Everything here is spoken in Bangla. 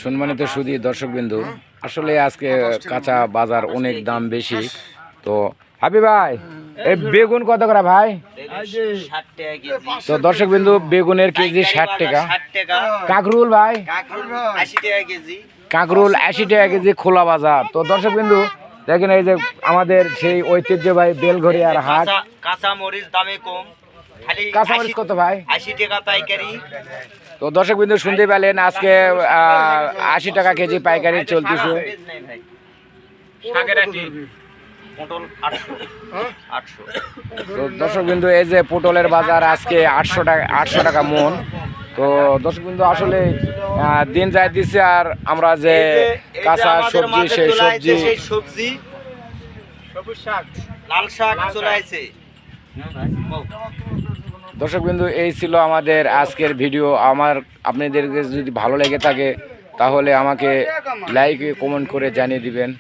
সম্মানিত সুধী দর্শকবিন্দু, আসলে আজকে কাঁচা বাজার অনেক দাম বেশি। তো হাবি ভাই, এই বেগুন কত করে ভাই? তো দর্শকবিন্দু, বেগুনের কেজি 60 টাকা। কাকরুল ভাই, কাকরুল 80 টাকা কেজি খোলা বাজার। তো দর্শকবিন্দু দেখেন, এই যে আমাদের সেই ঐতিহ্যবাহী বেলঘরিয়ার হাট। কাঁচা মরিচ দামে কম, কাঁচামরিচ কত ভাই? 80 টাকা পাইকারি। তো দর্শকবিন্দু শুনতে পেলেন, আজকে 80 টাকা কেজি পাইকারি চলতেছে। তো দর্শকবিন্দু, এই যে পটলের বাজার আজকে 800 টাকা মন। তো দর্শকবিন্দু, আসলে দিন যায় দিচ্ছে, আর আমরা যে কাঁচা সবজি, সেই সবজি লাল শাক চলে আসে। দর্শকবিন্দু, এই ছিল আমাদের আজকের ভিডিও। আপনাদেরকে যদি ভালো লেগে থাকে তাহলে আমাকে লাইক কমেন্ট করে জানিয়ে দিবেন।